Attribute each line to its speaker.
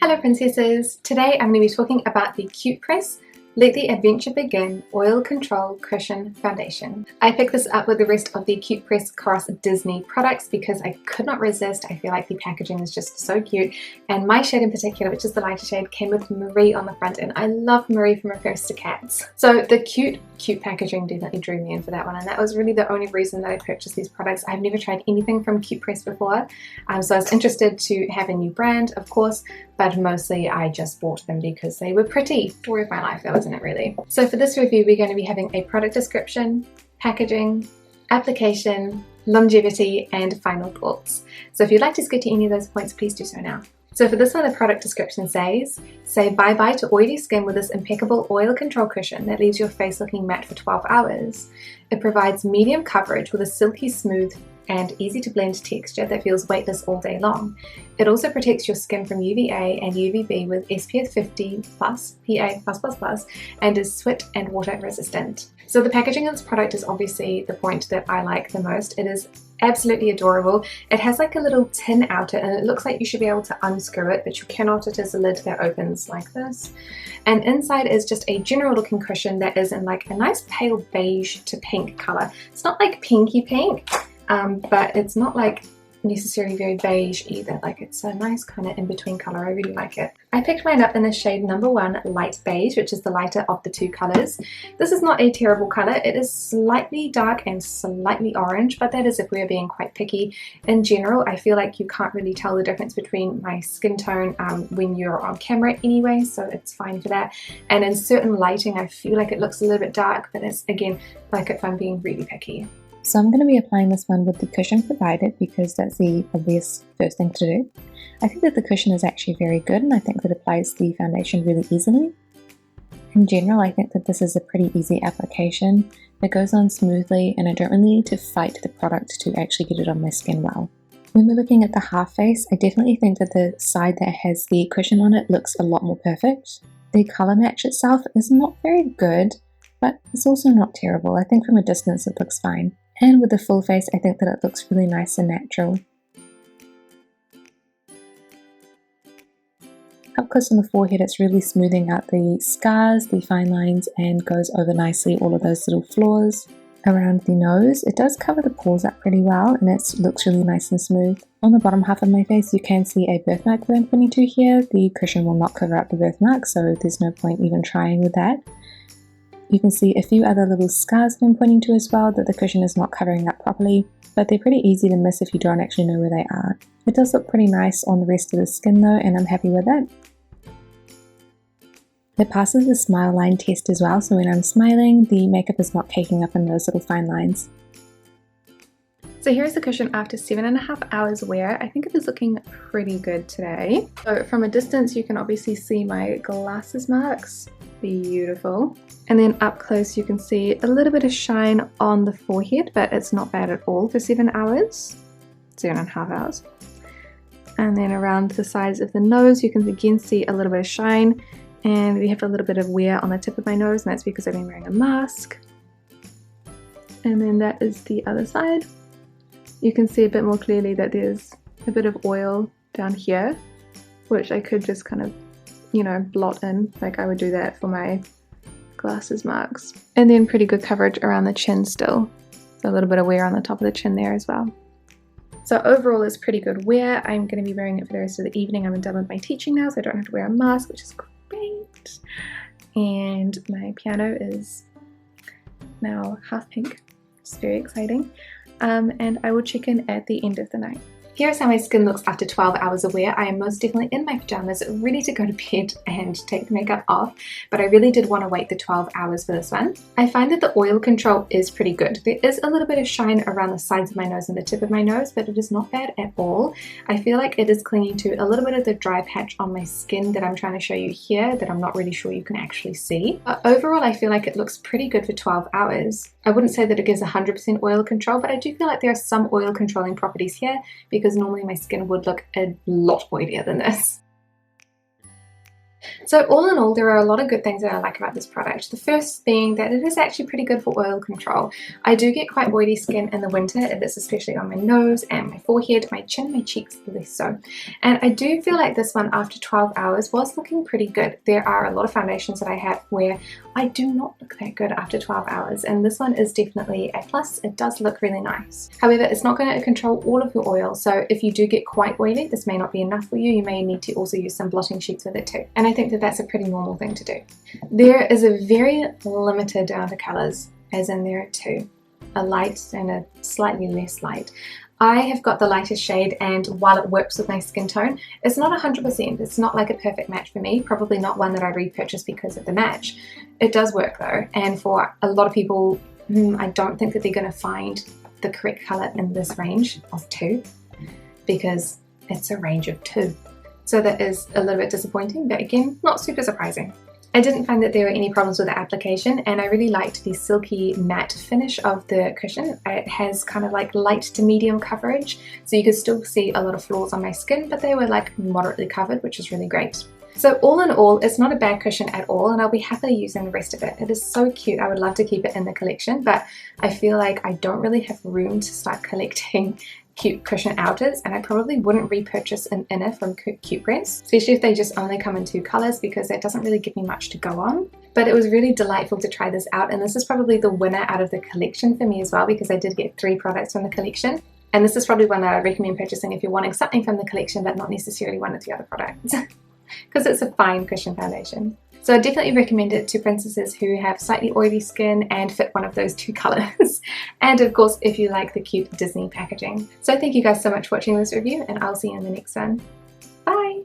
Speaker 1: Hello princesses! Today I'm going to be talking about the Cute Press Let the Adventure Begin Oil Control Cushion Foundation. I picked this up with the rest of the Cute Press Cross Disney products because I could not resist. I feel like the packaging is just so cute, and my shade in particular, which is the lighter shade, came with Marie on the front, and I love Marie from Refers to Cats. So the cute packaging definitely drew me in for that one, and that was really the only reason that I purchased these products. I've never tried anything from Cute Press before, so I was interested to have a new brand, of course, but mostly I just bought them because they were pretty. Story of my life though, isn't it really? So for this review, we're going to be having a product description, packaging, application, longevity, and final thoughts. So if you'd like to skip to any of those points, please do so now. So for this one, the product description says, say bye-bye to oily skin with this impeccable oil control cushion that leaves your face looking matte for 12 hours. It provides medium coverage with a silky smooth and easy to blend texture that feels weightless all day long. It also protects your skin from UVA and UVB with SPF 50+, PA+++, and is sweat and water resistant. So the packaging of this product is obviously the point that I like the most. It is absolutely adorable. It has like a little tin outer, and it looks like you should be able to unscrew it, but you cannot. It is a lid that opens like this. And inside is just a general looking cushion that is in like a nice pale beige to pink color. It's not like pinky pink, but it's not like necessarily very beige either. Like, it's a nice kind of in-between color. I really like it. I picked mine up in the shade number 1 light beige, which is the lighter of the two colors. This is not a terrible color. It is slightly dark and slightly orange, but that is if we're being quite picky. In general, I feel like you can't really tell the difference between my skin tone when you're on camera anyway, so it's fine for that. And in certain lighting, I feel like it looks a little bit dark, but it's again like if I'm being really picky.
Speaker 2: So I'm going to be applying this one with the cushion provided because that's the obvious first thing to do. I think that the cushion is actually very good, and I think that it applies the foundation really easily. In general, I think that this is a pretty easy application. It goes on smoothly, and I don't really need to fight the product to actually get it on my skin well. When we're looking at the half face, I definitely think that the side that has the cushion on it looks a lot more perfect. The color match itself is not very good, but it's also not terrible. I think from a distance it looks fine. And with the full face, I think that it looks really nice and natural. Up close on the forehead, it's really smoothing out the scars, the fine lines, and goes over nicely all of those little flaws. Around the nose, it does cover the pores up pretty well, and it looks really nice and smooth. On the bottom half of my face, you can see a birthmark that I'm pointing to here. The cushion will not cover up the birthmark, so there's no point even trying with that. You can see a few other little scars that I'm pointing to as well that the cushion is not covering up properly, but they're pretty easy to miss if you don't actually know where they are. It does look pretty nice on the rest of the skin though, and I'm happy with it. It passes the smile line test as well, so when I'm smiling, the makeup is not caking up in those little fine lines.
Speaker 1: So here's the cushion after 7.5 hours wear. I think it is looking pretty good today. So from a distance, you can obviously see my glasses marks. Beautiful. And then up close you can see a little bit of shine on the forehead, but it's not bad at all for 7 hours, 7.5 hours. And then around the sides of the nose you can again see a little bit of shine, and we have a little bit of wear on the tip of my nose, and that's because I've been wearing a mask. And then that is the other side. You can see a bit more clearly that there's a bit of oil down here, which I could just kind of, you know, blot in, like I would do that for my glasses marks. And then pretty good coverage around the chin still. So a little bit of wear on the top of the chin there as well. So overall it's pretty good wear. I'm going to be wearing it for the rest of the evening. I'm done with my teaching now, so I don't have to wear a mask, which is great. And my piano is now half pink, which is very exciting. And I will check in at the end of the night. Here's how my skin looks after 12 hours of wear. I am most definitely in my pajamas, ready to go to bed and take the makeup off, but I really did want to wait the 12 hours for this one. I find that the oil control is pretty good. There is a little bit of shine around the sides of my nose and the tip of my nose, but it is not bad at all. I feel like it is clinging to a little bit of the dry patch on my skin that I'm trying to show you here that I'm not really sure you can actually see. But overall, I feel like it looks pretty good for 12 hours. I wouldn't say that it gives 100% oil control, but I do feel like there are some oil controlling properties here because normally my skin would look a lot oilier than this. So all in all, there are a lot of good things that I like about this product. The first being that it is actually pretty good for oil control. I do get quite oily skin in the winter, and this especially on my nose and my forehead, my chin, my cheeks less so. And I do feel like this one after 12 hours was looking pretty good. There are a lot of foundations that I have where I do not look that good after 12 hours, and this one is definitely a plus. It does look really nice. However, it's not going to control all of your oil, so if you do get quite oily, this may not be enough for you. You may need to also use some blotting sheets with it too. And I think that that's a pretty normal thing to do. There is a very limited amount of colours, as in there are two, a light and a slightly less light. I have got the lightest shade, and while it works with my skin tone, it's not 100%. It's not like a perfect match for me, probably not one that I repurchase because of the match. It does work though, and for a lot of people, I don't think that they're going to find the correct colour in this range of 2, because it's a range of 2. So that is a little bit disappointing, but again, not super surprising. I didn't find that there were any problems with the application, and I really liked the silky matte finish of the cushion. It has kind of like light to medium coverage, so you could still see a lot of flaws on my skin, but they were like moderately covered, which is really great. So all in all, it's not a bad cushion at all, and I'll be happily using the rest of it. It is so cute. I would love to keep it in the collection, but I feel like I don't really have room to start collecting cute cushion outers, and I probably wouldn't repurchase an inner from Kbeauty, especially if they just only come in 2 colors, because that doesn't really give me much to go on. But it was really delightful to try this out, and this is probably the winner out of the collection for me as well, because I did get 3 products from the collection. And this is probably one that I recommend purchasing if you're wanting something from the collection but not necessarily one of the other products, because it's a fine cushion foundation. So I definitely recommend it to princesses who have slightly oily skin and fit one of those 2 colors. And of course, if you like the cute Disney packaging. So thank you guys so much for watching this review, and I'll see you in the next one. Bye!